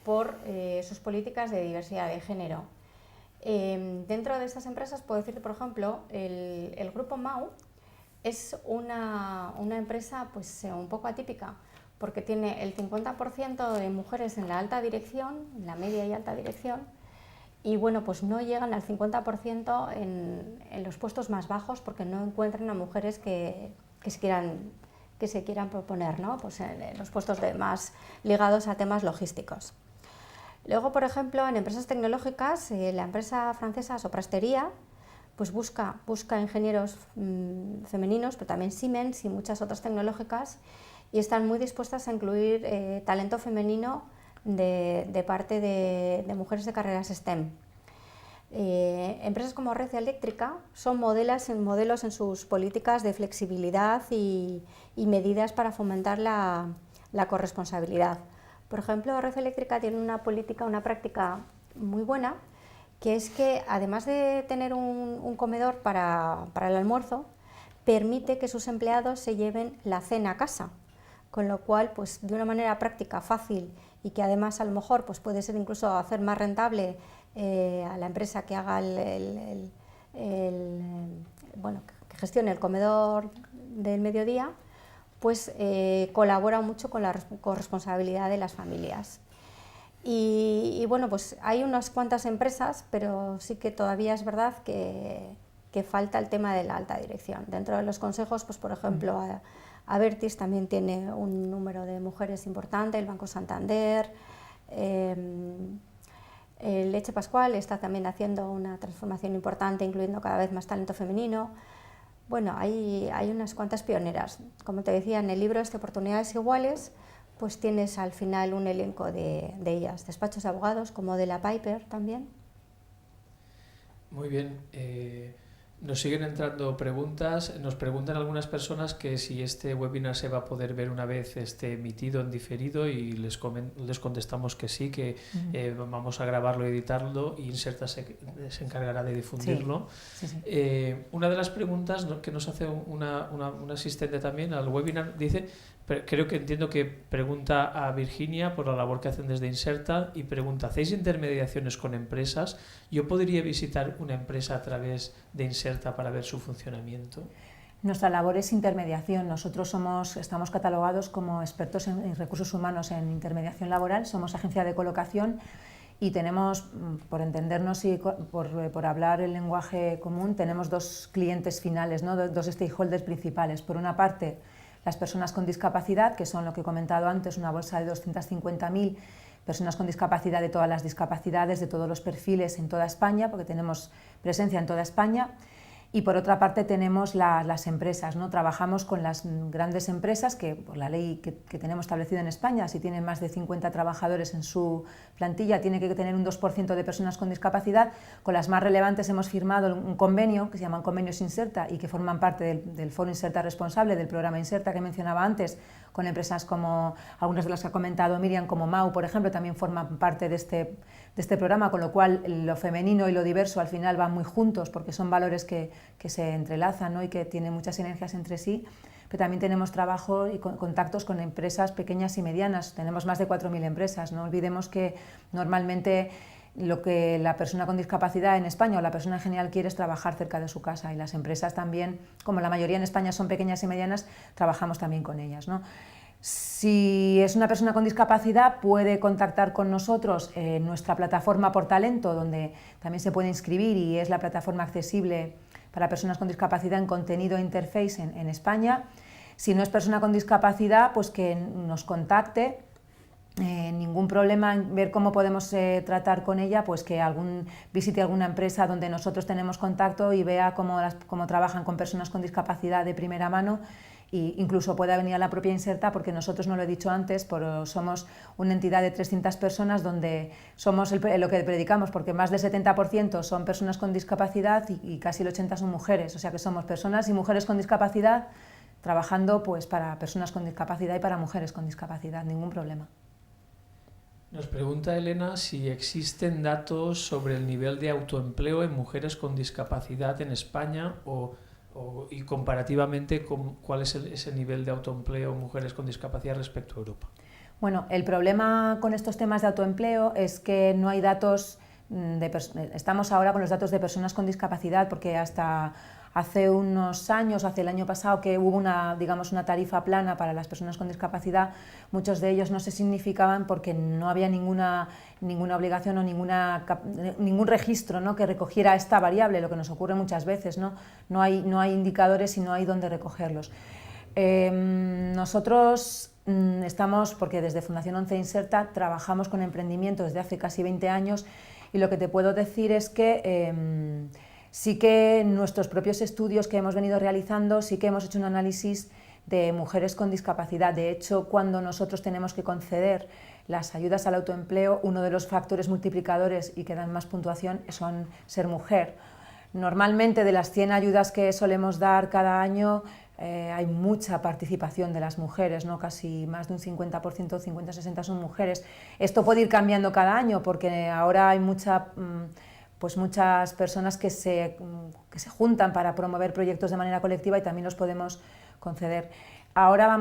por sus políticas de diversidad de género. Dentro de estas empresas puedo decirte, por ejemplo, el Grupo MAU es una empresa pues, un poco atípica, porque tiene el 50% de mujeres en la alta dirección, en la media y alta dirección, y bueno, pues no llegan al 50% en los puestos más bajos, porque no encuentran a mujeres que se quieran proponer, ¿no? Pues en los puestos más ligados a temas logísticos. Luego, por ejemplo, en empresas tecnológicas, la empresa francesa Soprasteria pues busca ingenieros femeninos, pero también Siemens y muchas otras tecnológicas, y están muy dispuestas a incluir talento femenino de parte de mujeres de carreras STEM. Empresas como Red Eléctrica son modelos en sus políticas de flexibilidad y medidas para fomentar la corresponsabilidad. Por ejemplo, Red Eléctrica tiene una práctica muy buena, que es que además de tener un comedor para el almuerzo, permite que sus empleados se lleven la cena a casa, con lo cual, pues de una manera práctica, fácil, y que además a lo mejor pues, puede ser incluso hacer más rentable a la empresa que haga que gestione el comedor del mediodía, pues colabora mucho con la corresponsabilidad de las familias. Y bueno, pues hay unas cuantas empresas, pero sí que todavía es verdad que falta el tema de la alta dirección. Dentro de los consejos, pues por ejemplo, Abertis también tiene un número de mujeres importante, el Banco Santander, Leche Pascual está también haciendo una transformación importante, incluyendo cada vez más talento femenino. Bueno, hay unas cuantas pioneras. Como te decía, en el libro Oportunidades Iguales, pues tienes al final un elenco de ellas, despachos de abogados como de la Piper también. Muy bien, nos siguen entrando preguntas. Nos preguntan algunas personas que si este webinar se va a poder ver una vez esté emitido en diferido, y les contestamos que sí, que vamos a grabarlo y editarlo, y Inserta se encargará de difundirlo. Sí. Una de las preguntas que nos hace una asistente también al webinar dice, entiendo que pregunta a Virginia por la labor que hacen desde Inserta, y pregunta: ¿hacéis intermediaciones con empresas? ¿Yo podría visitar una empresa a través de Inserta para ver su funcionamiento? Nuestra labor es intermediación. Nosotros estamos catalogados como expertos en recursos humanos en intermediación laboral, somos agencia de colocación, y tenemos, por entendernos y por hablar el lenguaje común, tenemos dos clientes finales, ¿no? Dos stakeholders principales. Por una parte, las personas con discapacidad, que son lo que he comentado antes, una bolsa de 250.000 personas con discapacidad, de todas las discapacidades, de todos los perfiles en toda España, porque tenemos presencia en toda España. Y por otra parte tenemos las empresas, ¿no? Trabajamos con las grandes empresas que, por la ley que tenemos establecida en España, si tienen más de 50 trabajadores en su plantilla, tiene que tener un 2% de personas con discapacidad. Con las más relevantes hemos firmado un convenio que se llama Convenios Inserta, y que forman parte del Foro Inserta responsable del programa Inserta que mencionaba antes, con empresas como algunas de las que ha comentado Miriam, como MAU, por ejemplo, también forman parte de este programa, con lo cual lo femenino y lo diverso al final van muy juntos, porque son valores que se entrelazan, ¿no? Y que tienen muchas sinergias entre sí. Pero también tenemos trabajo y contactos con empresas pequeñas y medianas. Tenemos más de 4.000 empresas. No olvidemos que normalmente lo que la persona con discapacidad en España o la persona en general quiere es trabajar cerca de su casa, y las empresas también, como la mayoría en España son pequeñas y medianas, trabajamos también con ellas, ¿no? Si es una persona con discapacidad, puede contactar con nosotros en nuestra plataforma Por Talento, donde también se puede inscribir y es la plataforma accesible para personas con discapacidad en contenido e interface en España. Si no es persona con discapacidad, pues que nos contacte. Ningún problema en ver cómo podemos tratar con ella, pues que visite alguna empresa donde nosotros tenemos contacto y vea cómo trabajan con personas con discapacidad de primera mano. E incluso pueda venir a la propia Inserta, porque nosotros, no lo he dicho antes, pero somos una entidad de 300 personas donde somos lo que predicamos, porque más del 70% son personas con discapacidad y casi el 80% son mujeres, o sea que somos personas y mujeres con discapacidad trabajando pues para personas con discapacidad y para mujeres con discapacidad, ningún problema. Nos pregunta Elena si existen datos sobre el nivel de autoempleo en mujeres con discapacidad en España y comparativamente cuál es ese nivel de autoempleo en mujeres con discapacidad respecto a Europa. Bueno, el problema con estos temas de autoempleo es que no hay datos, estamos ahora con los datos de personas con discapacidad, porque hasta hace unos años, hace el año pasado, que hubo una tarifa plana para las personas con discapacidad, muchos de ellos no se significaban porque no había ninguna obligación o ningún registro, ¿no?, que recogiera esta variable, lo que nos ocurre muchas veces, ¿no? No hay indicadores y no hay dónde recogerlos. Nosotros estamos, porque desde Fundación 11 Inserta trabajamos con emprendimiento desde hace casi 20 años, y lo que te puedo decir es que sí que en nuestros propios estudios que hemos venido realizando, sí que hemos hecho un análisis de mujeres con discapacidad. De hecho, cuando nosotros tenemos que conceder las ayudas al autoempleo, uno de los factores multiplicadores y que dan más puntuación son ser mujer. Normalmente, de las 100 ayudas que solemos dar cada año, hay mucha participación de las mujeres, ¿no? Casi más de un 50%, 50-60% son mujeres. Esto puede ir cambiando cada año, porque ahora hay muchas personas que se juntan para promover proyectos de manera colectiva y también los podemos conceder. Ahora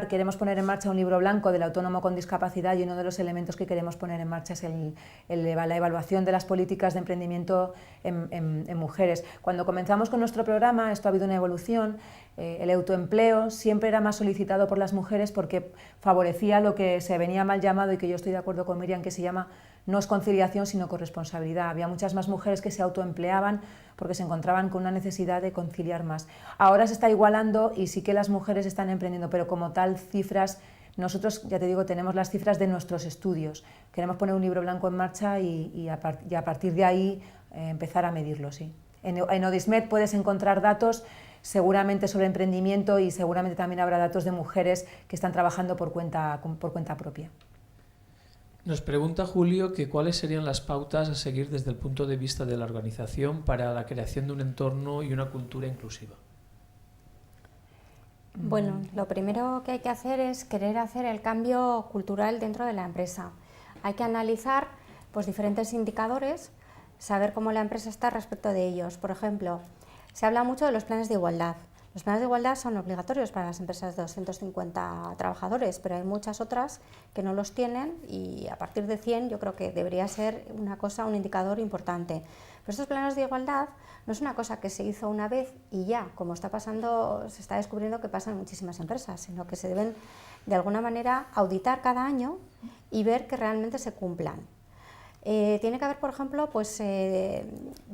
queremos poner en marcha un libro blanco del autónomo con discapacidad, y uno de los elementos que queremos poner en marcha es la evaluación de las políticas de emprendimiento en mujeres. Cuando comenzamos con nuestro programa, esto ha habido una evolución. El autoempleo siempre era más solicitado por las mujeres porque favorecía lo que se venía mal llamado, y que yo estoy de acuerdo con Miriam, que se llama no es conciliación sino corresponsabilidad. Había muchas más mujeres que se autoempleaban porque se encontraban con una necesidad de conciliar más. Ahora se está igualando y sí que las mujeres están emprendiendo, pero como tal cifras, nosotros, ya te digo, tenemos las cifras de nuestros estudios. Queremos poner un libro blanco en marcha y a partir de ahí empezar a medirlo, sí. En Odismed puedes encontrar datos seguramente sobre emprendimiento, y seguramente también habrá datos de mujeres que están trabajando por cuenta propia. Nos pregunta Julio que cuáles serían las pautas a seguir desde el punto de vista de la organización para la creación de un entorno y una cultura inclusiva. Bueno, lo primero que hay que hacer es querer hacer el cambio cultural dentro de la empresa. Hay que analizar pues, diferentes indicadores, saber cómo la empresa está respecto de ellos. Por ejemplo, se habla mucho de los planes de igualdad. Los planes de igualdad son obligatorios para las empresas de 250 trabajadores, pero hay muchas otras que no los tienen, y a partir de 100 yo creo que debería ser un indicador importante. Pero estos planes de igualdad no es una cosa que se hizo una vez y ya, como está pasando, se está descubriendo que pasa en muchísimas empresas, sino que se deben de alguna manera auditar cada año y ver que realmente se cumplan. Tiene que haber, por ejemplo, pues,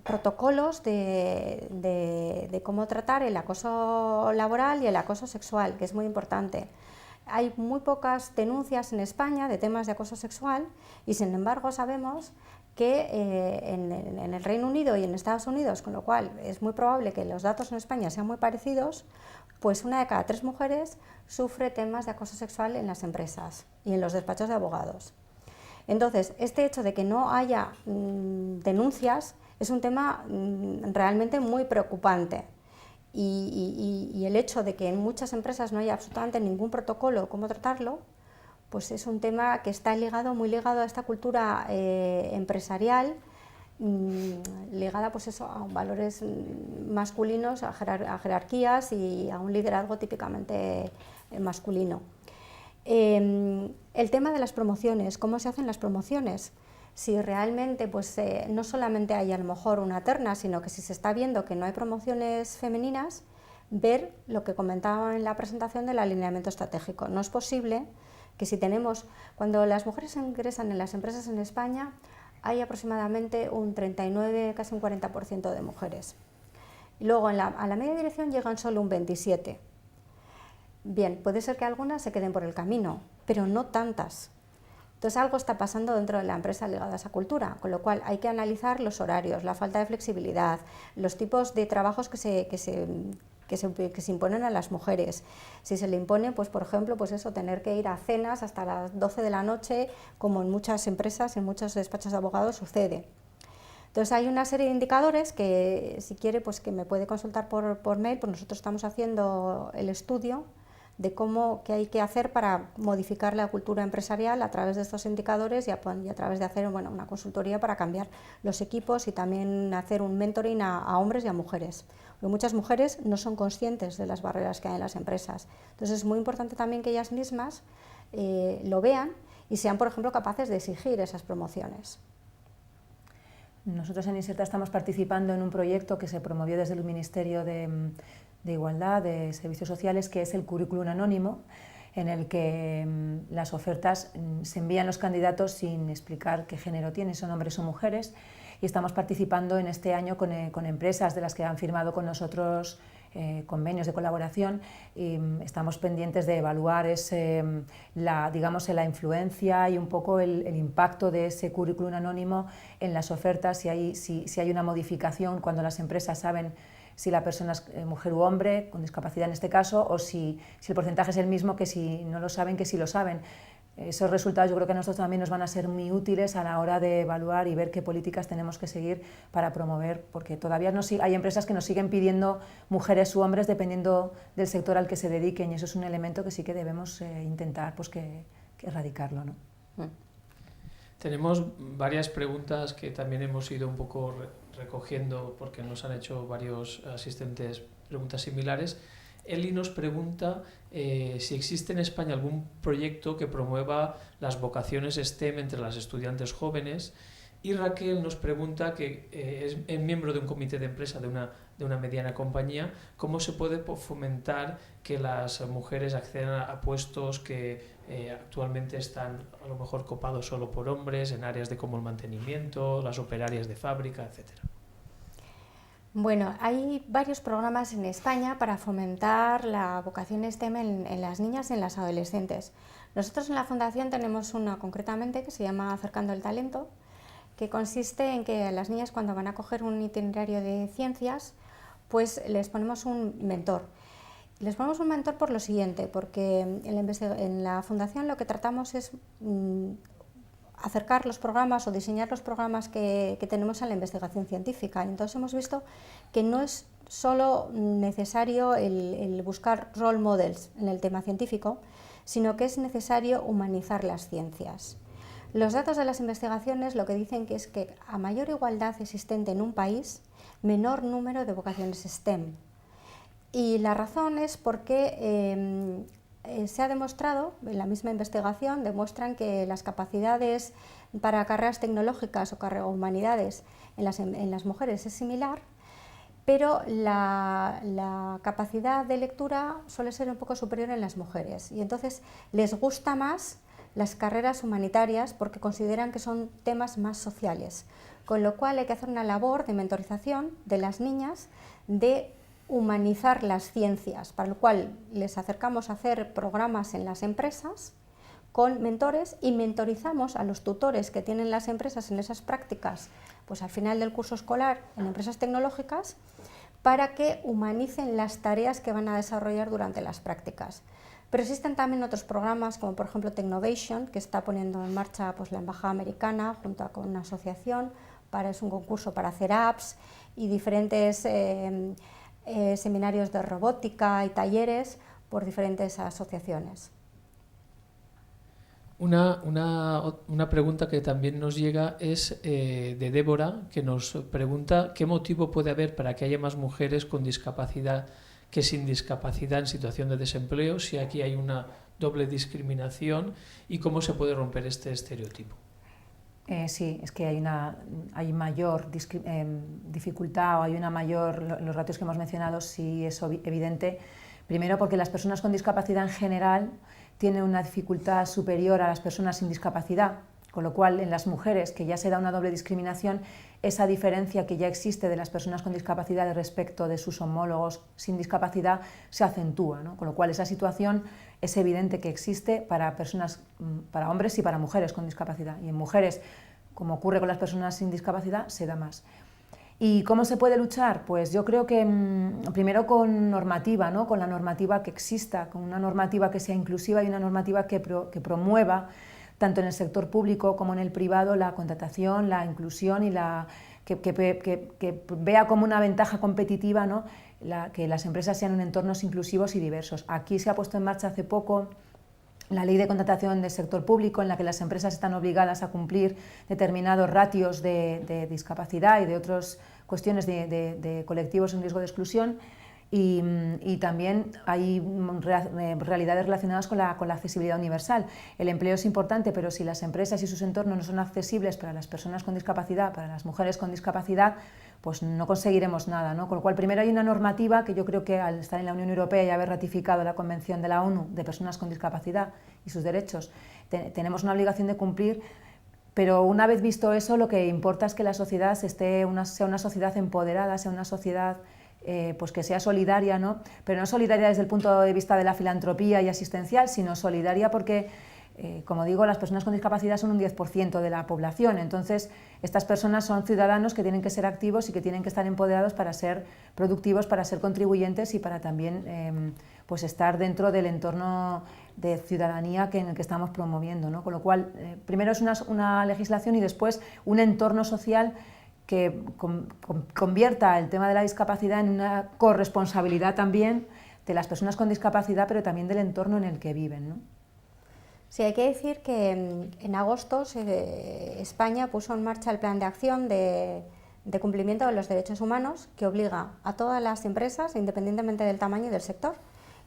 protocolos de cómo tratar el acoso laboral y el acoso sexual, que es muy importante. Hay muy pocas denuncias en España de temas de acoso sexual, y sin embargo sabemos que en el Reino Unido y en Estados Unidos, con lo cual es muy probable que los datos en España sean muy parecidos, pues 1 de cada 3 mujeres sufre temas de acoso sexual en las empresas y en los despachos de abogados. Entonces, este hecho de que no haya denuncias es un tema realmente muy preocupante, y el hecho de que en muchas empresas no haya absolutamente ningún protocolo de cómo tratarlo, pues es un tema que está muy ligado a esta cultura empresarial, ligada pues eso, a valores masculinos, a jerarquías y a un liderazgo típicamente masculino. El tema de las promociones, ¿cómo se hacen las promociones? Si realmente pues, no solamente hay a lo mejor una terna, sino que si se está viendo que no hay promociones femeninas, ver lo que comentaba en la presentación del alineamiento estratégico. No es posible que si tenemos, cuando las mujeres ingresan en las empresas en España, hay aproximadamente un 39, casi un 40% de mujeres. Y luego a la media dirección llegan solo un 27%. Bien, puede ser que algunas se queden por el camino, pero no tantas. Entonces algo está pasando dentro de la empresa ligado a esa cultura, con lo cual hay que analizar los horarios, la falta de flexibilidad, los tipos de trabajos que se imponen a las mujeres. Si se le impone, pues por ejemplo, pues eso, tener que ir a cenas hasta las 12 de la noche, como en muchas empresas, en muchos despachos de abogados sucede. Entonces hay una serie de indicadores que, si quiere, pues que me puede consultar por mail, pues nosotros estamos haciendo el estudio de qué hay que hacer para modificar la cultura empresarial a través de estos indicadores y a través de hacer una consultoría para cambiar los equipos y también hacer un mentoring a hombres y a mujeres. Porque muchas mujeres no son conscientes de las barreras que hay en las empresas. Entonces es muy importante también que ellas mismas lo vean y sean, por ejemplo, capaces de exigir esas promociones. Nosotros en Inserta estamos participando en un proyecto que se promovió desde el Ministerio de Igualdad, de Servicios Sociales, que es el currículum anónimo, en el que las ofertas se envían los candidatos sin explicar qué género tienen, son hombres o mujeres, y estamos participando en este año con empresas de las que han firmado con nosotros convenios de colaboración, y estamos pendientes de evaluar la influencia y un poco el impacto de ese currículum anónimo en las ofertas, si hay una modificación cuando las empresas saben si la persona es mujer u hombre, con discapacidad en este caso, o si el porcentaje es el mismo que si no lo saben, que si lo saben. Esos resultados yo creo que a nosotros también nos van a ser muy útiles a la hora de evaluar y ver qué políticas tenemos que seguir para promover, porque todavía hay empresas que nos siguen pidiendo mujeres u hombres dependiendo del sector al que se dediquen, y eso es un elemento que sí que debemos intentar que erradicarlo, ¿no? Tenemos varias preguntas que también hemos ido un poco recogiendo porque nos han hecho varios asistentes preguntas similares. Eli nos pregunta si existe en España algún proyecto que promueva las vocaciones STEM entre las estudiantes jóvenes, y Raquel nos pregunta, que es miembro de un comité de empresa de una mediana compañía, cómo se puede fomentar que las mujeres accedan a puestos que actualmente están a lo mejor copados solo por hombres, en áreas de como el mantenimiento, las operarias de fábrica, etcétera. Bueno, hay varios programas en España para fomentar la vocación STEM en las niñas y en las adolescentes. Nosotros en la Fundación tenemos una concretamente que se llama Acercando el Talento, que consiste en que a las niñas, cuando van a coger un itinerario de ciencias, pues les ponemos un mentor. Les ponemos un mentor por lo siguiente, porque en la Fundación lo que tratamos es acercar los programas o diseñar los programas que tenemos en la investigación científica. Entonces hemos visto que no es solo necesario el buscar role models en el tema científico, sino que es necesario humanizar las ciencias. Los datos de las investigaciones lo que dicen es que a mayor igualdad existente en un país, menor número de vocaciones STEM. Y la razón es porque se ha demostrado, en la misma investigación, demuestran que las capacidades para carreras tecnológicas o humanidades en las mujeres es similar, pero la capacidad de lectura suele ser un poco superior en las mujeres, y entonces les gusta más las carreras humanitarias porque consideran que son temas más sociales, con lo cual hay que hacer una labor de mentorización de las niñas, de humanizar las ciencias, para lo cual les acercamos a hacer programas en las empresas con mentores, y mentorizamos a los tutores que tienen las empresas en esas prácticas, pues al final del curso escolar en empresas tecnológicas, para que humanicen las tareas que van a desarrollar durante las prácticas. Pero existen también otros programas, como por ejemplo Technovation, que está poniendo en marcha pues, la Embajada Americana junto con una asociación, es un concurso para hacer apps, y diferentes seminarios de robótica y talleres por diferentes asociaciones. Una pregunta que también nos llega es de Débora, que nos pregunta qué motivo puede haber para que haya más mujeres con discapacidad que sin discapacidad en situación de desempleo, si aquí hay una doble discriminación, y cómo se puede romper este estereotipo. Sí, es que hay mayor dificultad o hay una mayor, los ratios que hemos mencionado sí es evidente. Primero porque las personas con discapacidad en general tienen una dificultad superior a las personas sin discapacidad, con lo cual en las mujeres, que ya se da una doble discriminación, esa diferencia que ya existe de las personas con discapacidad respecto de sus homólogos sin discapacidad se acentúa, ¿no? Con lo cual esa situación es evidente que existe para hombres y para mujeres con discapacidad, y en mujeres, como ocurre con las personas sin discapacidad, se da más. ¿Y cómo se puede luchar? Pues yo creo que primero con normativa, ¿no? Con la normativa que exista, con una normativa que sea inclusiva y una normativa que promueva, tanto en el sector público como en el privado, la contratación, la inclusión y que vea como una ventaja competitiva, ¿no? Que las empresas sean en entornos inclusivos y diversos. Aquí se ha puesto en marcha hace poco la ley de contratación del sector público, en la que las empresas están obligadas a cumplir determinados ratios de discapacidad y de otras cuestiones de colectivos en riesgo de exclusión, y también hay realidades relacionadas con la accesibilidad universal. El empleo es importante, pero si las empresas y sus entornos no son accesibles para las personas con discapacidad, para las mujeres con discapacidad, pues no conseguiremos nada, ¿no? Con lo cual, primero hay una normativa que yo creo que al estar en la Unión Europea y haber ratificado la Convención de la ONU de personas con discapacidad y sus derechos, tenemos una obligación de cumplir, pero una vez visto eso, lo que importa es que la sociedad sea una sociedad empoderada, sea una sociedad pues que sea solidaria, ¿no? Pero no solidaria desde el punto de vista de la filantropía y asistencial, sino solidaria porque, como digo, las personas con discapacidad son un 10% de la población. Entonces, estas personas son ciudadanos que tienen que ser activos y que tienen que estar empoderados para ser productivos, para ser contribuyentes y para también pues estar dentro del entorno de ciudadanía en el que estamos promoviendo, ¿no? Con lo cual, primero es una legislación y después un entorno social que convierta el tema de la discapacidad en una corresponsabilidad también de las personas con discapacidad, pero también del entorno en el que viven, ¿no? Sí, hay que decir que en agosto España puso en marcha el Plan de Acción de cumplimiento de los derechos humanos, que obliga a todas las empresas, independientemente del tamaño y del sector,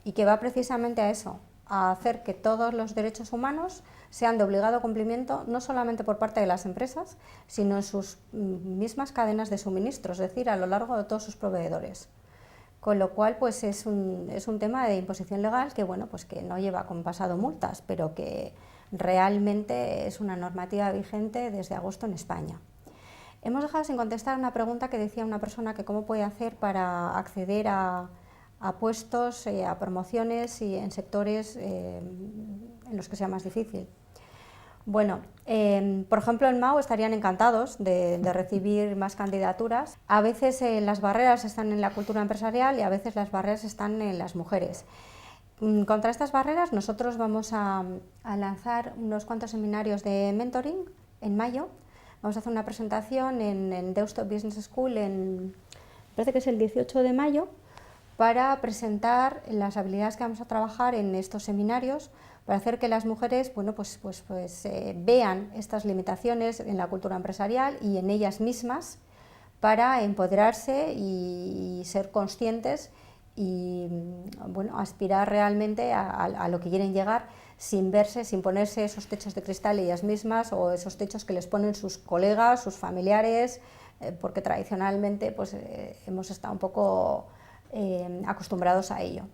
y que va precisamente a eso, a hacer que todos los derechos humanos sean de obligado cumplimiento, no solamente por parte de las empresas, sino en sus mismas cadenas de suministro, es decir, a lo largo de todos sus proveedores. Con lo cual, pues es un tema de imposición legal que, bueno, pues que no lleva compasado multas, pero que realmente es una normativa vigente desde agosto en España. Hemos dejado sin contestar una pregunta que decía una persona que cómo puede hacer para acceder a puestos, a promociones y en sectores en los que sea más difícil. Bueno, por ejemplo, en MAU estarían encantados de recibir más candidaturas. A veces las barreras están en la cultura empresarial y a veces las barreras están en las mujeres. Contra estas barreras nosotros vamos a lanzar unos cuantos seminarios de mentoring en mayo. Vamos a hacer una presentación en Deusto Business School, parece que es el 18 de mayo, para presentar las habilidades que vamos a trabajar en estos seminarios, para hacer que las mujeres, bueno, pues vean estas limitaciones en la cultura empresarial y en ellas mismas, para empoderarse y ser conscientes y, bueno, aspirar realmente a lo que quieren llegar, sin ponerse esos techos de cristal ellas mismas o esos techos que les ponen sus colegas, sus familiares, porque tradicionalmente pues hemos estado un poco acostumbrados a ello.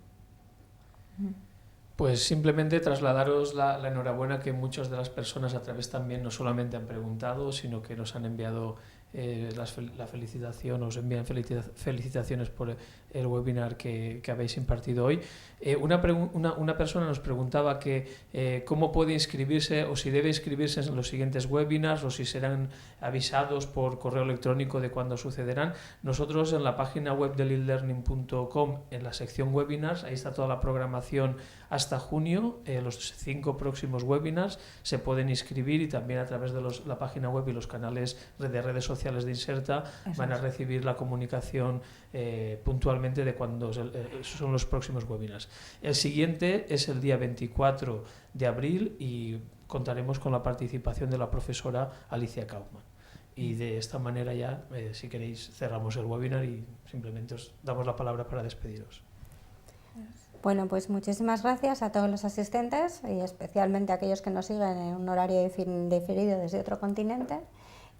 Pues simplemente trasladaros la enhorabuena que muchas de las personas a través también no solamente han preguntado, sino que nos han enviado la felicitación, os envían felicitaciones por el webinar que habéis impartido hoy. Una persona nos preguntaba que cómo puede inscribirse o si debe inscribirse en los siguientes webinars o si serán avisados por correo electrónico de cuándo sucederán. Nosotros en la página web de leadlearning.com, en la sección webinars, ahí está toda la programación hasta junio. Los 5 próximos webinars se pueden inscribir y también a través de la página web y los canales de redes sociales de Inserta van a recibir la comunicación puntualmente de cuándo son los próximos webinars. El siguiente es el día 24 de abril y contaremos con la participación de la profesora Alicia Kaufman. Y de esta manera ya, si queréis, cerramos el webinar y simplemente os damos la palabra para despediros. Bueno, pues muchísimas gracias a todos los asistentes y especialmente a aquellos que nos siguen en un horario diferido desde otro continente.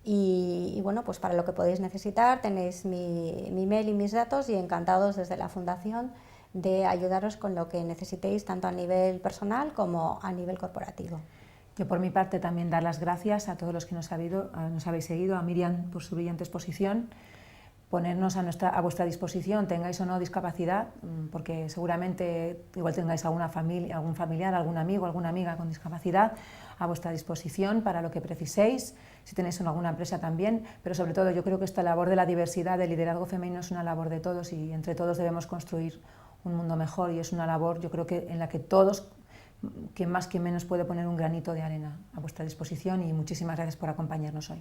Y bueno, pues para lo que podéis necesitar tenéis mi email y mis datos, y encantados desde la Fundación de ayudaros con lo que necesitéis, tanto a nivel personal como a nivel corporativo. Yo por mi parte también dar las gracias a todos los que nos habéis seguido, a Miriam por su brillante exposición, ponernos a vuestra disposición, tengáis o no discapacidad, porque seguramente igual tengáis alguna familia, algún familiar, algún amigo, alguna amiga con discapacidad, a vuestra disposición para lo que preciséis, si tenéis en alguna empresa también, pero sobre todo yo creo que esta labor de la diversidad, del liderazgo femenino es una labor de todos y entre todos debemos construir un mundo mejor, y es una labor yo creo que en la que todos, quien más quien menos, puede poner un granito de arena a vuestra disposición, y muchísimas gracias por acompañarnos hoy.